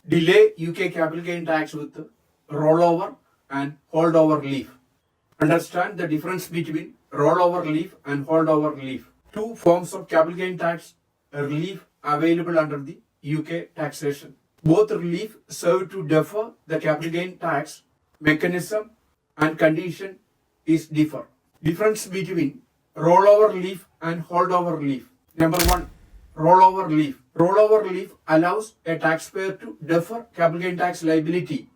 Delay UK capital gain tax with rollover and holdover relief. Understand the difference between rollover relief and holdover relief. Two forms of capital gain tax relief available under the UK taxation. Both relief serve to defer the capital gain tax. Mechanism and condition is differ. Difference between rollover relief and holdover relief. Number 1. Rollover relief. Rollover relief allows a taxpayer to defer capital gain tax liability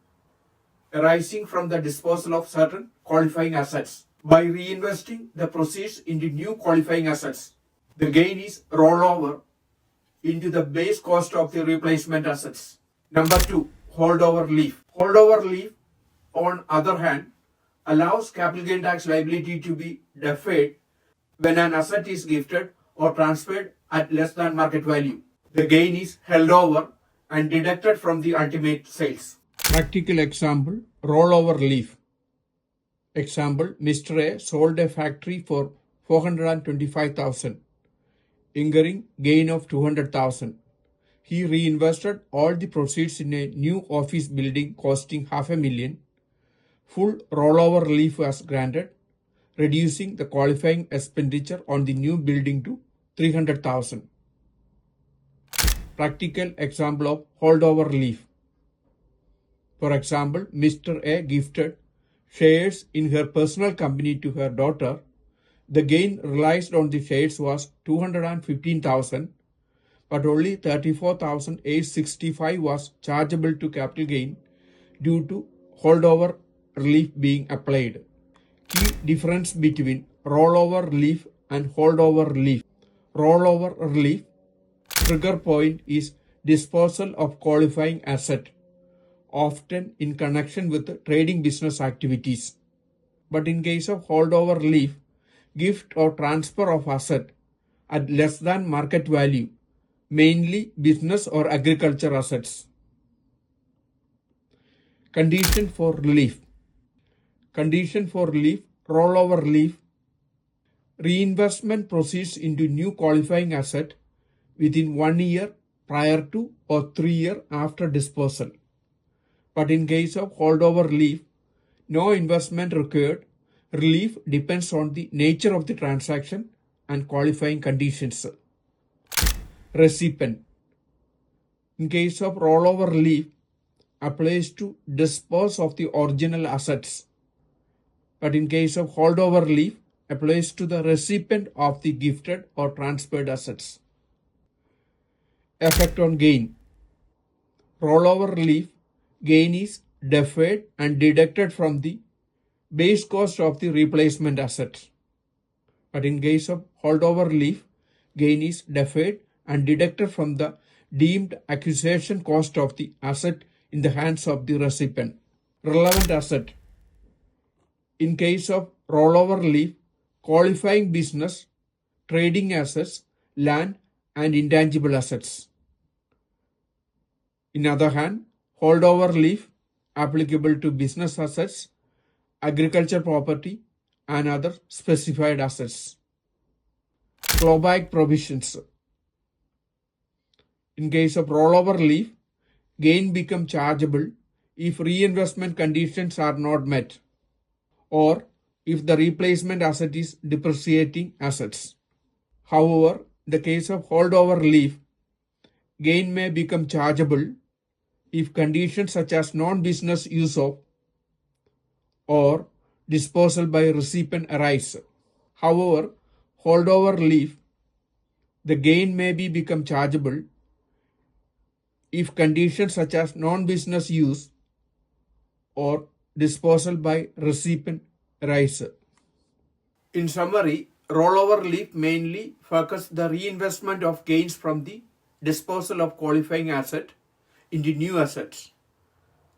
arising from the disposal of certain qualifying assets by reinvesting the proceeds into new qualifying assets. The gain is rollover into the base cost of the replacement assets. Number 2. Holdover relief. Holdover relief, on other hand, allows capital gain tax liability to be deferred when an asset is gifted or transferred at less than market value. The gain is held over and deducted from the ultimate sales. Practical example, rollover relief. Example, Mr. A sold a factory for 425,000, incurring gain of 200,000. He reinvested all the proceeds in a new office building costing $500,000. Full rollover relief was granted, reducing the qualifying expenditure on the new building to 300,000. Practical example of holdover relief. For example, Mr. A gifted shares in her personal company to her daughter. The gain realized on the shares was 215,000, but only 34,865 was chargeable to capital gain due to holdover relief being applied. Key difference between rollover relief and holdover relief. Rollover relief trigger point is disposal of qualifying asset, often in connection with trading business activities. But in case of holdover relief, gift or transfer of asset at less than market value, mainly business or agriculture assets. Condition for relief. Condition for relief, rollover relief. Reinvestment proceeds into new qualifying asset within 1 year prior to or 3 years after disposal. But in case of holdover relief, no investment required. Relief depends on the nature of the transaction and qualifying conditions. Recipient. In case of rollover relief, applies to dispose of the original assets. But in case of holdover relief, applies to the recipient of the gifted or transferred assets. Effect on gain. Rollover relief, gain is deferred and deducted from the base cost of the replacement asset. But in case of holdover relief, gain is deferred and deducted from the deemed acquisition cost of the asset in the hands of the recipient. Relevant asset. In case of rollover relief, qualifying business, trading assets, land and intangible assets. In other hand, holdover relief applicable to business assets, agriculture property and other specified assets. Clawback provisions. In case of rollover relief, gain become chargeable if reinvestment conditions are not met or if the replacement asset is depreciating assets. However, in the case of holdover relief, gain may become chargeable if conditions such as non-business use of or disposal by recipient arise. However, holdover relief, the gain may become chargeable if conditions such as non-business use or disposal by recipient arise. In summary, rollover relief mainly focuses the reinvestment of gains from the disposal of qualifying asset into new assets,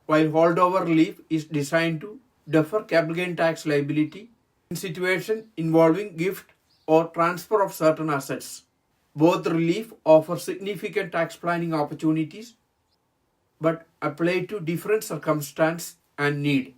while holdover relief is designed to defer capital gain tax liability in situations involving gift or transfer of certain assets. Both relief offer significant tax planning opportunities but apply to different circumstances and need.